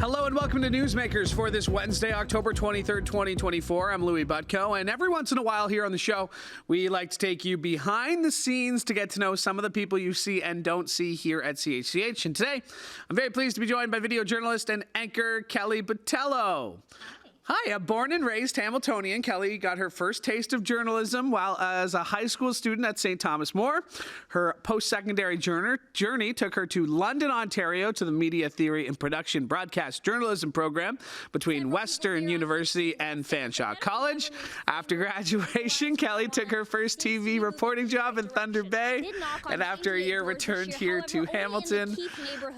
Hello and welcome to Newsmakers for this Wednesday, October 23rd, 2024. I'm Louis Butko, and every once in a while here on the show, we like to take you behind the scenes to get to know some of the people you see and don't see here at CHCH. And today, I'm very pleased to be joined by video journalist and anchor Kelly Botelho. Hi, a born and raised Hamiltonian, Kelly got her first taste of journalism while as a high school student at St. Thomas More. Her post-secondary journey took her to London, Ontario, to the Media Theory and Production Broadcast Journalism program between Western University and Fanshawe College. After graduation, Kelly took her first TV reporting job in Thunder Bay, and after a year returned here to Hamilton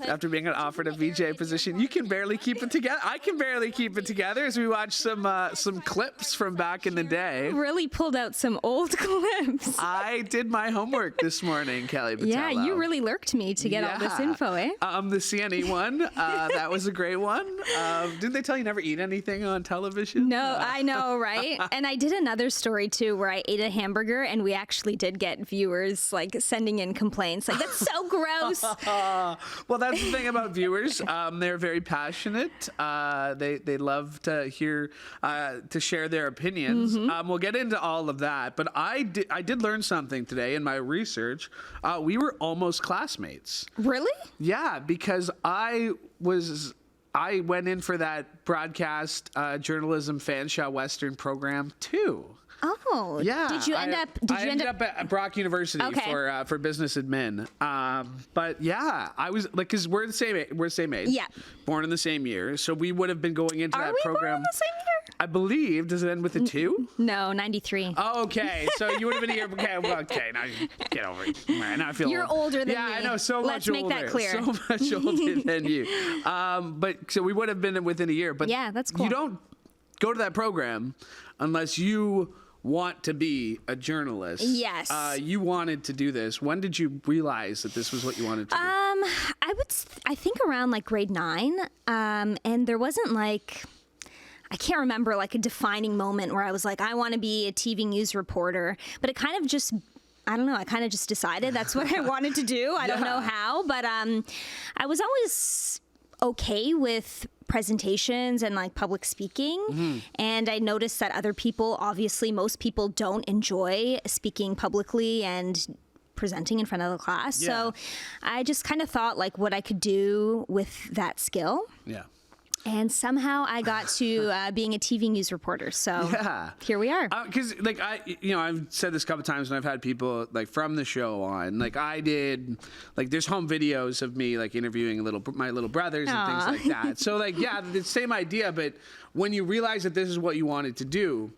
after being offered a VJ position. You can barely keep it together. I can barely keep it together as we watch some clips from back in the day. Really pulled out some old clips. I did my homework this morning, Kelly Botelho. Yeah, you really lurked me to get all this info, eh? The CNE one, that was a great one. Didn't they tell you never eat anything on television? No, I know, right? And I did another story too where I ate a hamburger and we actually did get viewers like sending in complaints like, that's so gross. Well, that's the thing about viewers. They're very passionate. They love to hear to share their opinions. We'll get into all of that, but I did learn something today in my research. We were almost classmates. Really? Yeah, because I went in for that broadcast journalism Fanshawe Western program too. Oh, yeah. Did you end up? I ended up at Brock University for business admin. But yeah, I was like, because we're the same age. Yeah. Born in the same year, so we would have been going into that program. Born in the same year? I believe. Does it end with a 2? No, 93. Oh, okay. So you would have been a year. Okay, now you get over it. Now I feel You're older than me. Yeah, I know. So Let's much older. Let's make that clear. So much older than you. But so we would have been within a year. But yeah, that's cool. You don't go to that program unless you want to be a journalist. Yes. You wanted to do this. When did you realize that this was what you wanted to do? I think around like grade 9. And there wasn't like, I can't remember like a defining moment where I was like, I want to be a TV news reporter, but it kind of just, I don't know, I kind of just decided that's what I wanted to do. I don't know how, but I was always okay with presentations and like public speaking. And I noticed that other people, obviously most people don't enjoy speaking publicly and presenting in front of the class. So I just kind of thought like what I could do with that skill. Yeah. And somehow I got to being a TV news reporter. So here we are. Because like I've said this a couple times when I've had people like from the show on. Like I did, like there's home videos of me like interviewing my little brothers and things like that. So like the same idea. But when you realize that this is what you wanted to do,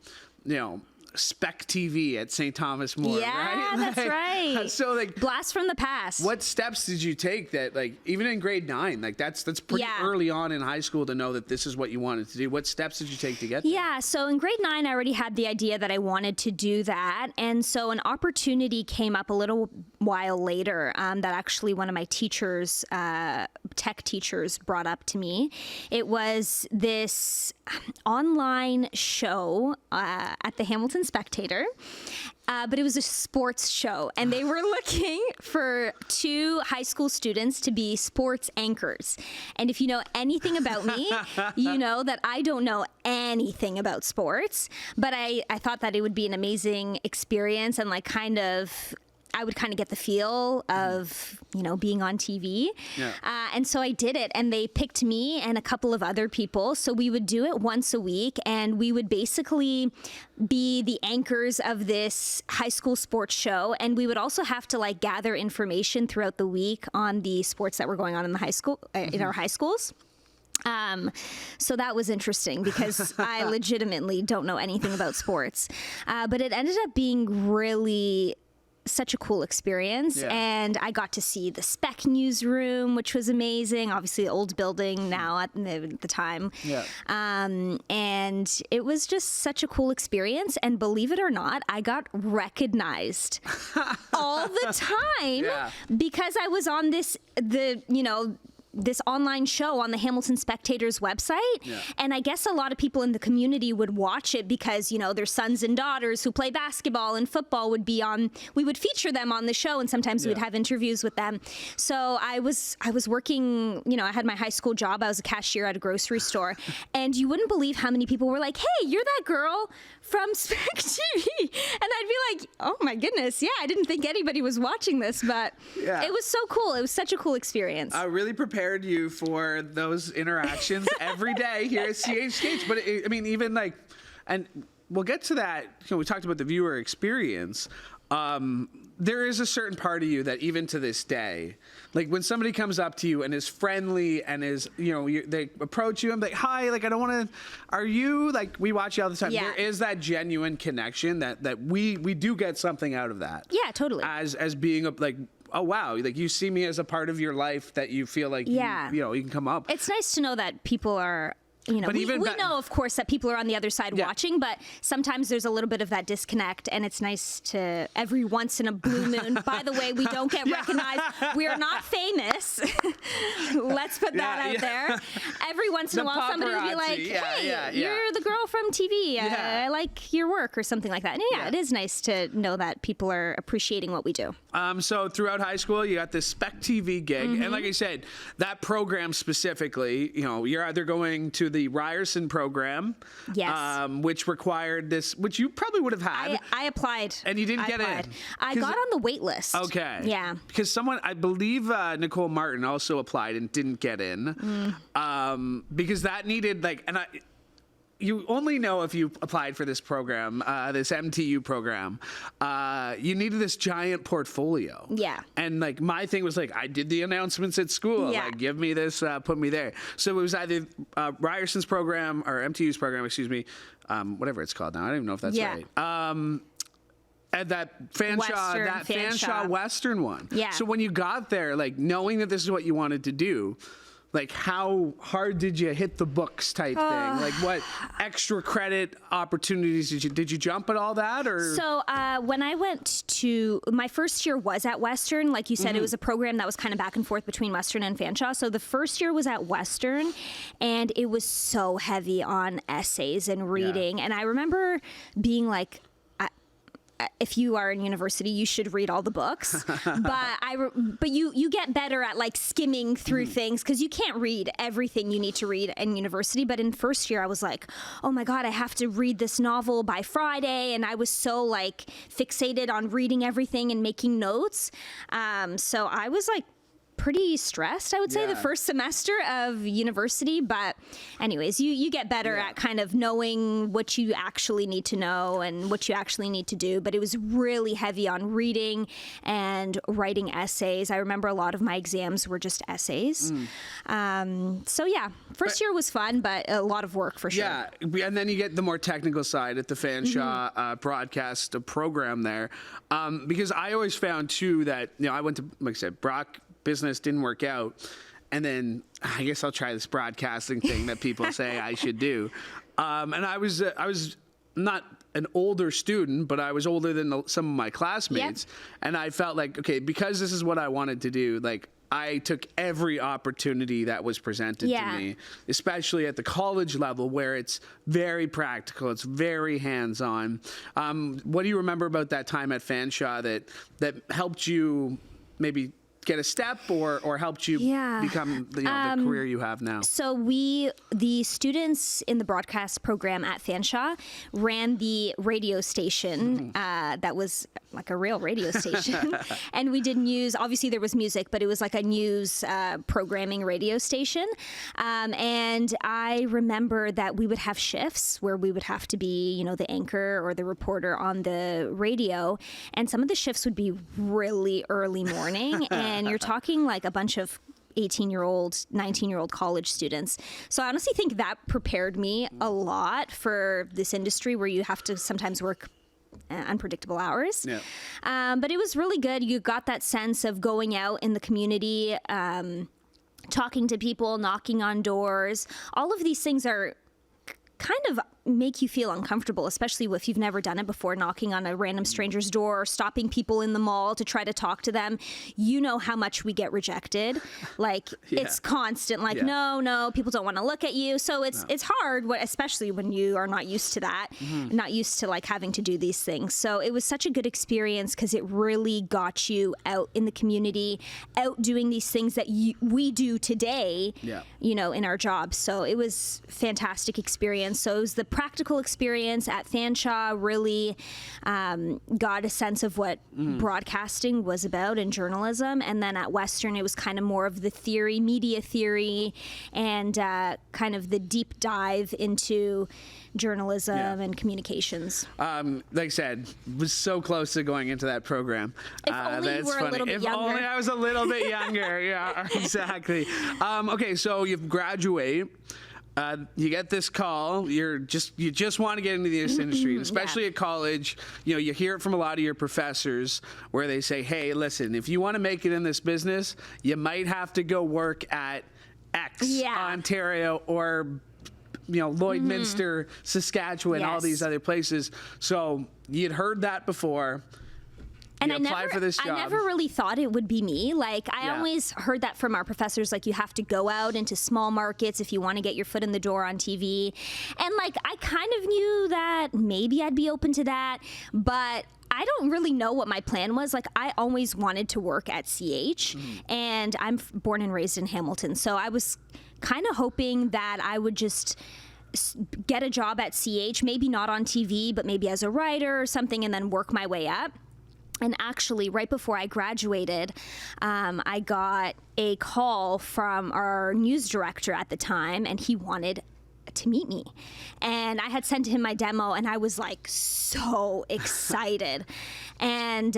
Spec TV at St. Thomas More, right? Yeah, that's right. So like blast from the past. What steps did you take that like even in grade 9, like that's pretty early on in high school to know that this is what you wanted to do? What steps did you take to get there? Yeah, so in grade 9 I already had the idea that I wanted to do that, and so an opportunity came up a little while later that actually one of my teachers, tech teachers, brought up to me. It was this online show at the Hamilton Spectator, but it was a sports show, and they were looking for 2 high school students to be sports anchors. And if you know anything about me, you know that I don't know anything about sports, but I thought that it would be an amazing experience and like I would kind of get the feel of, being on TV. Yeah. And so I did it, and they picked me and a couple of other people. So we would do it once a week, and we would basically be the anchors of this high school sports show. And we would also have to like gather information throughout the week on the sports that were going on in the high school, in our high schools. So that was interesting because I legitimately don't know anything about sports. But it ended up being really such a cool experience, and I got to see the Spec newsroom, which was amazing. Obviously, the old building now at the time, and it was just such a cool experience. And believe it or not, I got recognized all the time because I was on this online show on the Hamilton Spectator's website. Yeah. And I guess a lot of people in the community would watch it because, their sons and daughters who play basketball and football would be on, we would feature them on the show, and sometimes we'd have interviews with them. So I was working, I had my high school job. I was a cashier at a grocery store. And you wouldn't believe how many people were like, hey, you're that girl from Spec TV. And I'd be like, oh my goodness, yeah, I didn't think anybody was watching this, but it was so cool. It was such a cool experience. I really prepared you for those interactions every day here at CHCH. But even like, and we'll get to that. We talked about the viewer experience. There is a certain part of you that even to this day, like when somebody comes up to you and is friendly and is, they approach you and like, hi, like, I don't want to, are you, like, we watch you all the time. Yeah. There is that genuine connection that we do get something out of that. Yeah, totally. As being like, oh, wow, like you see me as a part of your life that you feel like, you can come up. It's nice to know that people are, But we know, of course, that people are on the other side watching, but sometimes there's a little bit of that disconnect, and it's nice to, every once in a blue moon, by the way, we don't get recognized. We are not famous. Let's put that out there. Every once in a while, somebody will be like, hey, you're the girl from TV. I like your work, or something like that. And it is nice to know that people are appreciating what we do. So throughout high school, you got this Spec TV gig. And like I said, that program specifically, you're either going to the Ryerson program, which required this, which you probably would have had. I applied. And you didn't get in. I got on the wait list. Okay. Yeah. Because someone, I believe Nicole Martin also applied and didn't get in. Because that needed you only know if you applied for this program, this MTU program. You needed this giant portfolio. Yeah. And like my thing was like, I did the announcements at school. Yeah. Like, give me this, put me there. So it was either Ryerson's program or MTU's program, excuse me, whatever it's called now. I don't even know if that's right. And that Fanshawe Western one. Yeah. So when you got there, like knowing that this is what you wanted to do, like how hard did you hit the books type thing? Like what extra credit opportunities did you jump at all that? Or so when I went to my first year was at Western, like you said, it was a program that was kind of back and forth between Western and Fanshawe. So the first year was at Western, and it was so heavy on essays and reading. And I remember being like, if you are in university, you should read all the books. But you get better at like skimming through things because you can't read everything you need to read in university. But in first year, I was like, oh my God, I have to read this novel by Friday. And I was so like fixated on reading everything and making notes. So I was like pretty stressed, I would say, the first semester of university. But anyways, you get better at kind of knowing what you actually need to know and what you actually need to do. But it was really heavy on reading and writing essays. I remember a lot of my exams were just essays. So yeah, first year was fun, but a lot of work for sure. Yeah, and then you get the more technical side at the Fanshawe broadcast program there. Because I always found too that, I went to, like I said, Brock business didn't work out, and then I guess I'll try this broadcasting thing that people say I should do. And I was not an older student, but I was older than some of my classmates, and I felt like, okay, because this is what I wanted to do, like I took every opportunity that was presented to me, especially at the college level where it's very practical, it's very hands-on. What do you remember about that time at Fanshawe that helped you maybe get a step or helped you become the career you have now? So the students in the broadcast program at Fanshawe ran the radio station that was like a real radio station. And we did news. Obviously there was music, but it was like a news programming radio station. And I remember that we would have shifts where we would have to be, the anchor or the reporter on the radio. And some of the shifts would be really early morning. And you're talking like a bunch of 18-year-old, 19-year-old college students. So I honestly think that prepared me a lot for this industry where you have to sometimes work unpredictable hours. But it was really good. You got that sense of going out in the community, talking to people, knocking on doors. All of these things are kind of, make you feel uncomfortable, especially if you've never done it before, knocking on a random stranger's door, or stopping people in the mall to try to talk to them. You know how much we get rejected. Like, it's constant. Like, no, people don't want to look at you. So it's hard, especially when you are not used to that, not used to like having to do these things. So it was such a good experience because it really got you out in the community, out doing these things that we do today, you know, in our jobs. So it was fantastic experience. So it was the practical experience at Fanshawe, really got a sense of what broadcasting was about and journalism. And then at Western, it was kind of more of the theory, media theory, and kind of the deep dive into journalism and communications. Like I said, was so close to going into that program. If only you were a little bit younger. If only I was a little bit younger. Yeah, exactly. Okay, so you graduate. You get this call. You just want to get into this industry, and especially at college. You know, you hear it from a lot of your professors where they say, "Hey, listen, if you want to make it in this business, you might have to go work at X, Ontario, or Lloydminster, Saskatchewan, all these other places." So you'd heard that before. And I never really thought it would be me. Like, I always heard that from our professors, like, you have to go out into small markets if you want to get your foot in the door on TV. And, like, I kind of knew that maybe I'd be open to that, but I don't really know what my plan was. Like, I always wanted to work at CH, and I'm born and raised in Hamilton. So I was kind of hoping that I would just get a job at CH, maybe not on TV, but maybe as a writer or something, and then work my way up. And actually, right before I graduated, I got a call from our news director at the time, and he wanted to meet me. And I had sent him my demo, and I was like so excited. And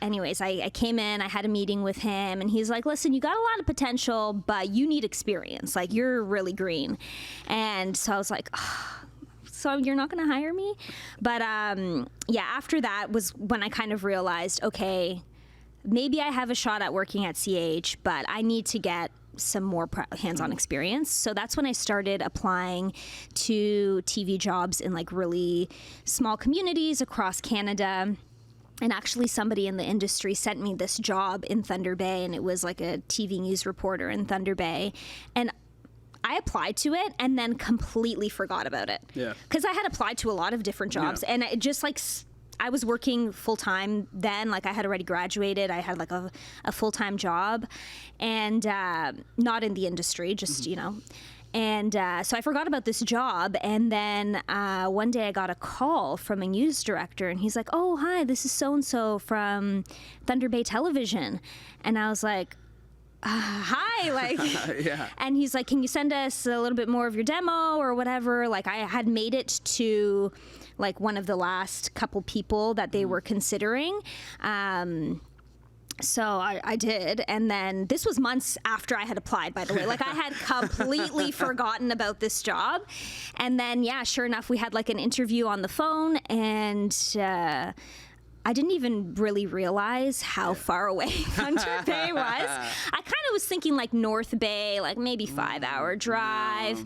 anyways, I came in, I had a meeting with him, and he's like, "Listen, you got a lot of potential, but you need experience. Like, you're really green." And so I was like, oh, so you're not going to hire me? But after that was when I kind of realized, okay, maybe I have a shot at working at CH, but I need to get some more hands-on experience. So that's when I started applying to TV jobs in like really small communities across Canada. And actually somebody in the industry sent me this job in Thunder Bay, and it was like a TV news reporter in Thunder Bay. And I applied to it and then completely forgot about it. Yeah. Because I had applied to a lot of different jobs, and it just like I was working full time then. Like, I had already graduated. I had like a full time job, and not in the industry, just you know. And so I forgot about this job, and then one day I got a call from a news director, and he's like, "Oh, hi, this is so and so from Thunder Bay Television," and I was like, hi, like, and he's like, "Can you send us a little bit more of your demo or whatever?" Like, I had made it to like one of the last couple people that they were considering. So I did. And then this was months after I had applied, by the way. Like, I had completely forgotten about this job. And then, sure enough, we had like an interview on the phone, and I didn't even really realize how far away Thunder Bay was. I kind of was thinking like North Bay, like maybe 5-hour drive.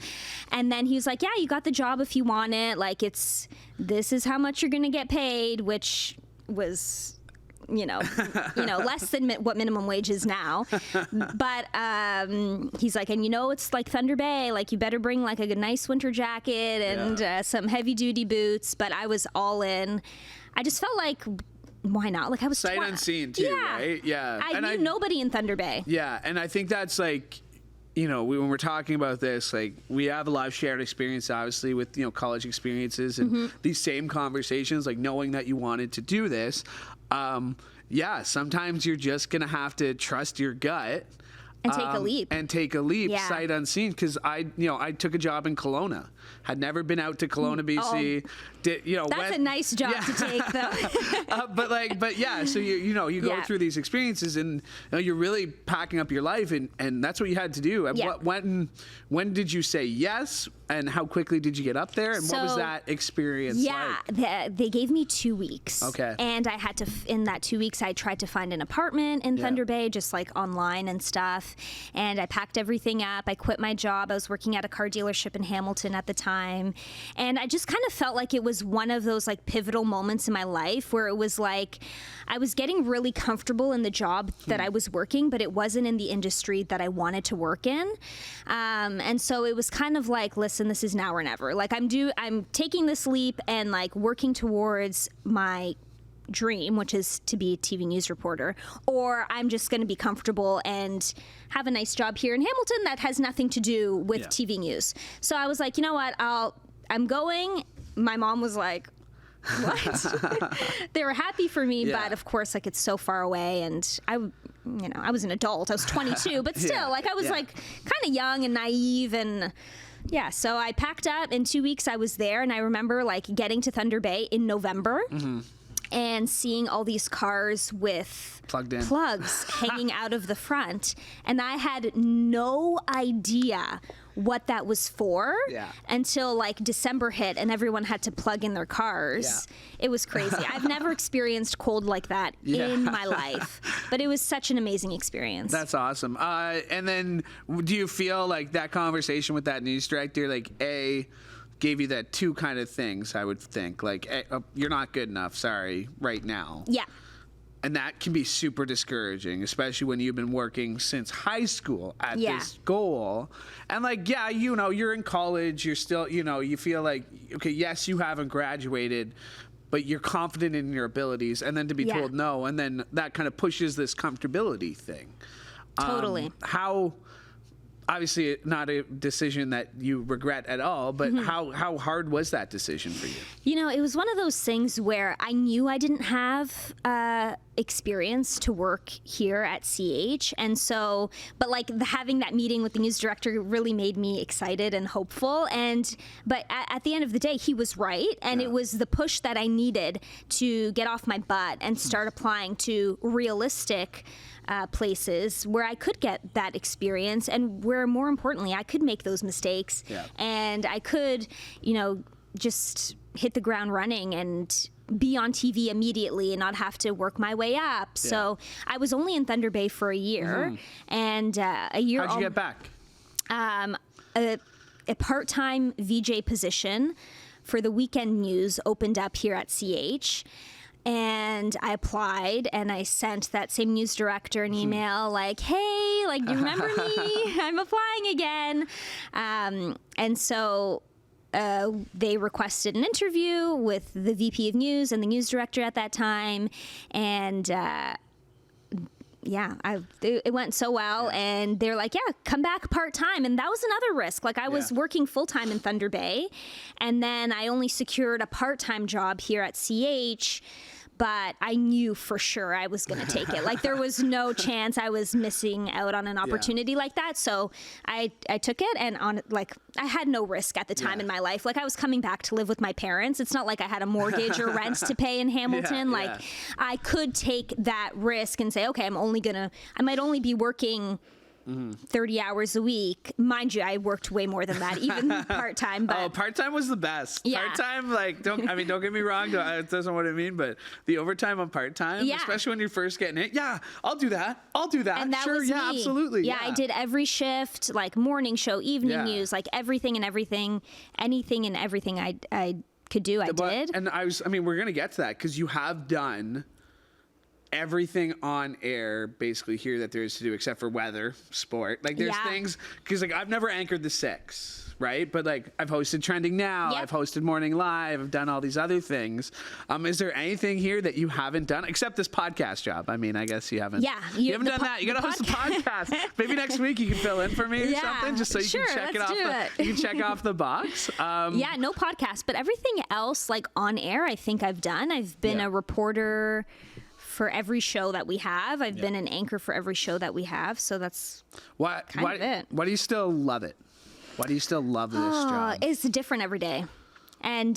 And then he was like, "Yeah, you got the job if you want it. Like, this is how much you're going to get paid," which was, less than what minimum wage is now. But he's like, "And it's like Thunder Bay, like you better bring like a nice winter jacket and some heavy duty boots." But I was all in. I just felt like, why not? Like, I was sight unseen too, right? Yeah. I knew nobody in Thunder Bay. Yeah, and I think that's like, when we're talking about this, like, we have a lot of shared experience, obviously, with, college experiences and these same conversations, like knowing that you wanted to do this. Sometimes you're just going to have to trust your gut. And take a leap. Sight unseen. Because I took a job in Kelowna. Had never been out to Kelowna, BC. That's a nice job to take, though. So you go through these experiences, and you're really packing up your life, and that's what you had to do. Yeah. When did you say yes? And how quickly did you get up there? And what was that experience like? They gave me 2 weeks. Okay. And I had to, in that 2 weeks, I tried to find an apartment in Thunder Bay, just like online and stuff. And I packed everything up. I quit my job. I was working at a car dealership in Hamilton at the time. And I just kind of felt like it was one of those like pivotal moments in my life where it was like, I was getting really comfortable in the job that I was working, but it wasn't in the industry that I wanted to work in. And so it was kind of like, listen, this is now or never. Like I'm taking this leap and like working towards my dream, which is to be a TV news reporter, or I'm just going to be comfortable and have a nice job here in Hamilton that has nothing to do with TV news. So I was like, you know what, I'm going. My mom was like, what? They were happy for me, but of course, like it's so far away, and I was an adult. I was 22, but still, like I was like kind of young and naive, and so I packed up. In 2 weeks, I was there, and I remember like getting to Thunder Bay in November. And seeing all these cars with plugs hanging out of the front. And I had no idea what that was for until like December hit and everyone had to plug in their cars. It was crazy. I've never experienced cold like that in my life, but it was such an amazing experience. That's awesome. And then do you feel like that conversation with that news director, like gave you that two kind of things, I would think, like, you're not good enough, sorry, right now. Yeah. And that can be super discouraging, especially when you've been working since high school at this goal. And like, you're in college, you're still, you feel like, okay, yes, you haven't graduated, but you're confident in your abilities. And then to be told no, and then that kind of pushes this comfortability thing. Totally. Obviously not a decision that you regret at all, but how hard was that decision for you? It was one of those things where I knew I didn't have experience to work here at CH. And so, but like having that meeting with the news director really made me excited and hopeful. But at the end of the day, he was right. And it was the push that I needed to get off my butt and start applying to realistic places where I could get that experience and where, more importantly, I could make those mistakes and I could, just hit the ground running and be on TV immediately and not have to work my way up. So I was only in Thunder Bay for a year and a year. How'd you get back? A part-time VJ position for the weekend news opened up here at CH. And I applied and I sent that same news director an email like, hey, like, do you remember me? I'm applying again. And so they requested an interview with the VP of News and the news director at that time. And it went so well. And they're like, come back part-time. And that was another risk. Like I was working full-time in Thunder Bay. And then I only secured a part-time job here at CH. But I knew for sure I was going to take it. Like there was no chance I was missing out on an opportunity like that. So I took it, and I had no risk at the time in my life. Like I was coming back to live with my parents. It's not like I had a mortgage or rent to pay in Hamilton. I could take that risk and say, okay, I might only be working 30 hours a week. Mind you, I worked way more than that, even part-time. But part-time was the best. Yeah. Part-time, don't get me wrong. It doesn't what I mean, but the overtime on part-time, especially when you're first getting it. Yeah, I'll do that. And that was me. Absolutely. Yeah, I did every shift, like morning show, evening news, like anything and everything I could do, I did. And we're going to get to that because you have done everything on air basically here that there is to do except for weather, sport. Like there's things, because like I've never anchored the 6, right? But like I've hosted Trending Now, I've hosted Morning Live, I've done all these other things. Is there anything here that you haven't done except this podcast job? I mean, I guess you haven't. Yeah, you haven't done that. You got to host a podcast. Maybe next week you can fill in for me or something, just so you can check it off. You can check off the box. No podcast, but everything else like on air, I think I've done. I've been a reporter for every show that we have. I've been an anchor for every show that we have. So that's kind of it. Why do you still love it? Why do you still love this job? It's different every day. And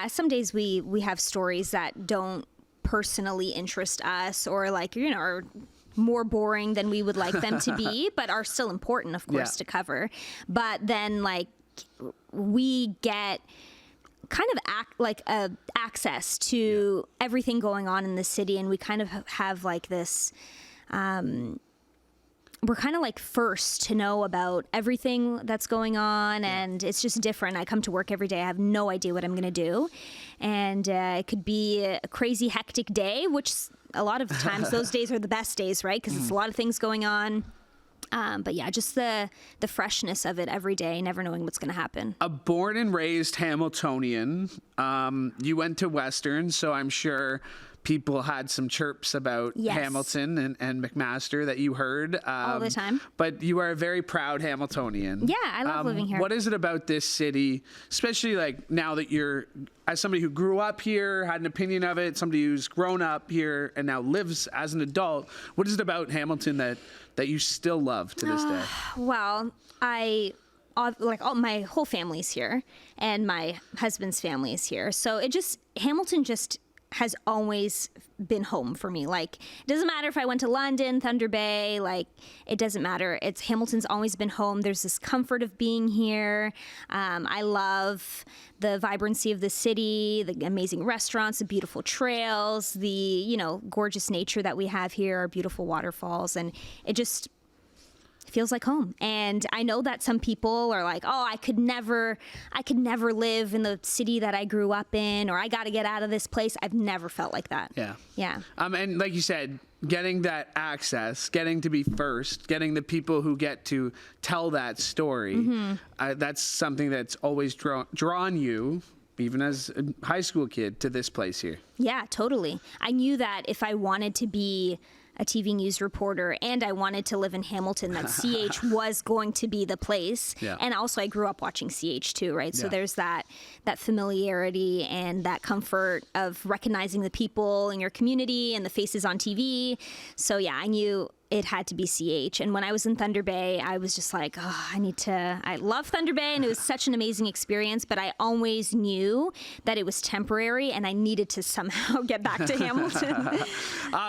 some days we have stories that don't personally interest us or are more boring than we would like them to be, but are still important, of course, to cover. But then we get kind of access to everything going on in the city, and we kind of have like this we're kind of like first to know about everything that's going on, and it's just different. I come to work every day, I have no idea what I'm going to do, and it could be a crazy hectic day, which a lot of times those days are the best days, right? Because it's a lot of things going on. But yeah, just the freshness of it every day, never knowing what's going to happen. A born and raised Hamiltonian, you went to Western, so I'm sure people had some chirps about Hamilton and McMaster that you heard. All the time. But you are a very proud Hamiltonian. Yeah, I love living here. What is it about this city, especially like now that you're, as somebody who grew up here, had an opinion of it, somebody who's grown up here and now lives as an adult, what is it about Hamilton that you still love to this day? Well, my whole family's here, and my husband's family is here. So Hamilton just has always been home for me. Like, it doesn't matter if I went to London, Thunder Bay, like, it doesn't matter. Hamilton's always been home. There's this comfort of being here. I love the vibrancy of the city, the amazing restaurants, the beautiful trails, the, gorgeous nature that we have here, our beautiful waterfalls, and it just feels like home. And I know that some people are like, oh, I could never live in the city that I grew up in, or I got to get out of this place. I've never felt like that. Yeah. And like you said, getting that access, getting to be first, getting the people who get to tell that story, that's something that's always drawn you, even as a high school kid, to this place here. Yeah, totally. I knew that if I wanted to be a TV news reporter and I wanted to live in Hamilton, that CH was going to be the place. Yeah. And also I grew up watching CH too, right? So there's that familiarity and that comfort of recognizing the people in your community and the faces on TV. So yeah, I knew it had to be CH. And when I was in Thunder Bay, I was just like, oh, I love Thunder Bay, and it was such an amazing experience, but I always knew that it was temporary and I needed to somehow get back to Hamilton.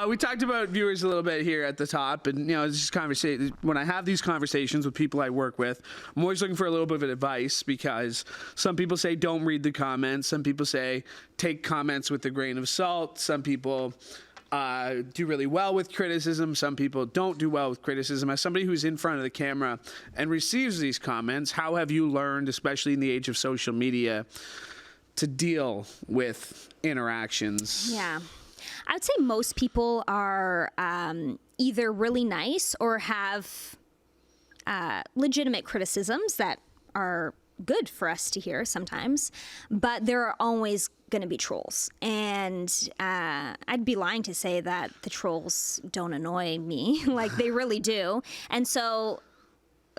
We talked about viewers a little bit here at the top, and it's just conversation. When I have these conversations with people I work with, I'm always looking for a little bit of advice, because some people say don't read the comments. Some people say take comments with a grain of salt. Some people do really well with criticism. Some people don't do well with criticism. As somebody who's in front of the camera and receives these comments, how have you learned, especially in the age of social media, to deal with interactions? Yeah. I would say most people are either really nice or have legitimate criticisms that are good for us to hear sometimes, but there are always going to be trolls. And I'd be lying to say that the trolls don't annoy me. Like, they really do. And so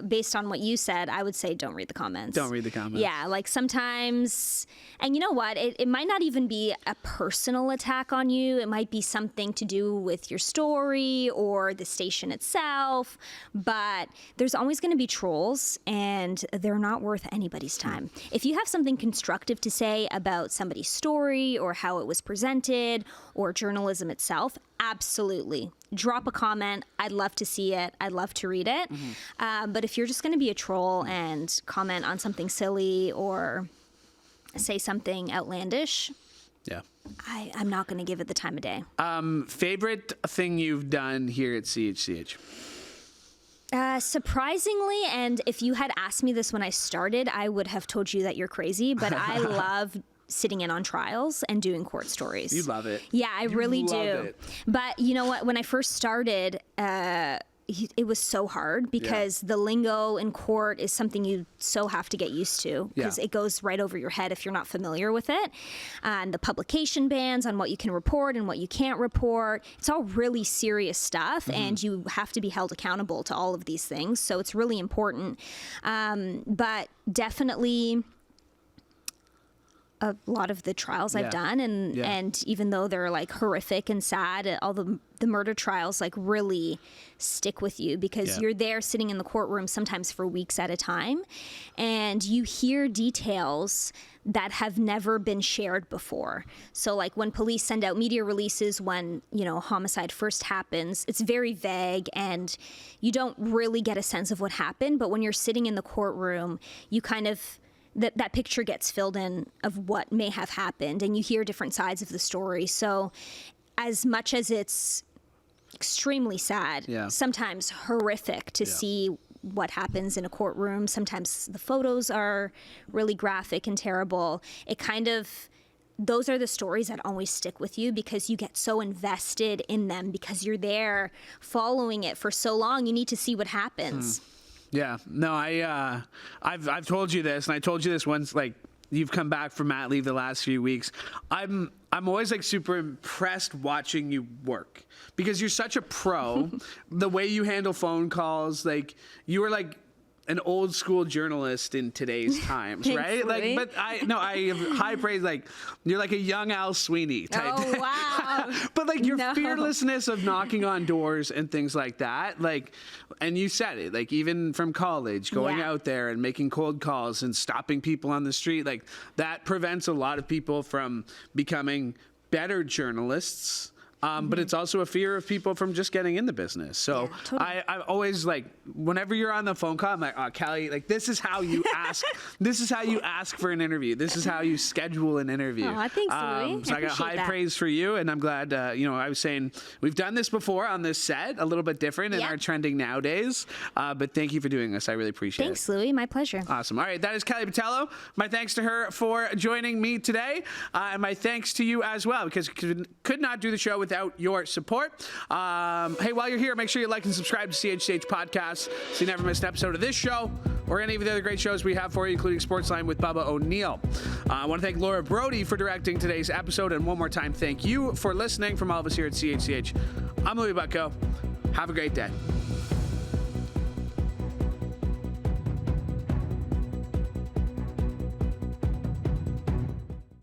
based on what you said, I would say don't read the comments. Don't read the comments. Yeah, like sometimes, and you know what? It might not even be a personal attack on you. It might be something to do with your story or the station itself. But there's always going to be trolls, and they're not worth anybody's time. If you have something constructive to say about somebody's story or how it was presented or journalism itself, absolutely. Drop a comment. I'd love to see it. I'd love to read it. But if you're just going to be a troll and comment on something silly or say something outlandish, I'm not going to give it the time of day. Favorite thing you've done here at CHCH? Surprisingly, and if you had asked me this when I started, I would have told you that you're crazy, but I love sitting in on trials and doing court stories. You love it. Yeah, I really do. It. But you know what? When I first started, it was so hard because the lingo in court is something you so have to get used to, because it goes right over your head if you're not familiar with it. And the publication bans on what you can report and what you can't report. It's all really serious stuff, and you have to be held accountable to all of these things. So it's really important. But definitely a lot of the trials I've done, and even though they're like horrific and sad, all the murder trials like really stick with you, because you're there sitting in the courtroom sometimes for weeks at a time, and you hear details that have never been shared before. So like when police send out media releases when, homicide first happens, it's very vague and you don't really get a sense of what happened. But when you're sitting in the courtroom, you kind of that picture gets filled in of what may have happened, and you hear different sides of the story. So as much as it's extremely sad, sometimes horrific to see what happens in a courtroom, sometimes the photos are really graphic and terrible. Those are the stories that always stick with you because you get so invested in them because you're there following it for so long. You need to see what happens. Yeah, no, I've told you this, and I told you this once, like, you've come back from mat leave the last few weeks. I'm always like super impressed watching you work because you're such a pro. The way you handle phone calls, like you were like an old school journalist in today's times, right? Louis. Like, but I have high praise. Like, you're like a young Al Sweeney type. Oh, wow. But like your fearlessness of knocking on doors and things like that, like, and you said it, like even from college, going out there and making cold calls and stopping people on the street, like that prevents a lot of people from becoming better journalists. But it's also a fear of people from just getting in the business. So I always like, whenever you're on the phone call, I'm like, oh, Kelly, like this is how you ask. This is how you ask for an interview. This is how you schedule an interview. Oh, thanks, Louis. So I got high praise for you, and I'm glad. I was saying we've done this before on this set, a little bit different in our trending nowadays. But thank you for doing this. I really appreciate it. Thanks, Louis. My pleasure. Awesome. All right, that is Kelly Botelho. My thanks to her for joining me today, and my thanks to you as well because could not do the show without your support. Hey, while you're here, make sure you like and subscribe to CHCH Podcasts so you never miss an episode of this show or any of the other great shows we have for you, including Sportsline with Bubba O'Neill. I want to thank Laura Brody for directing today's episode, and one more time, thank you for listening from all of us here at CHCH. I'm Louis Butko. Have a great day.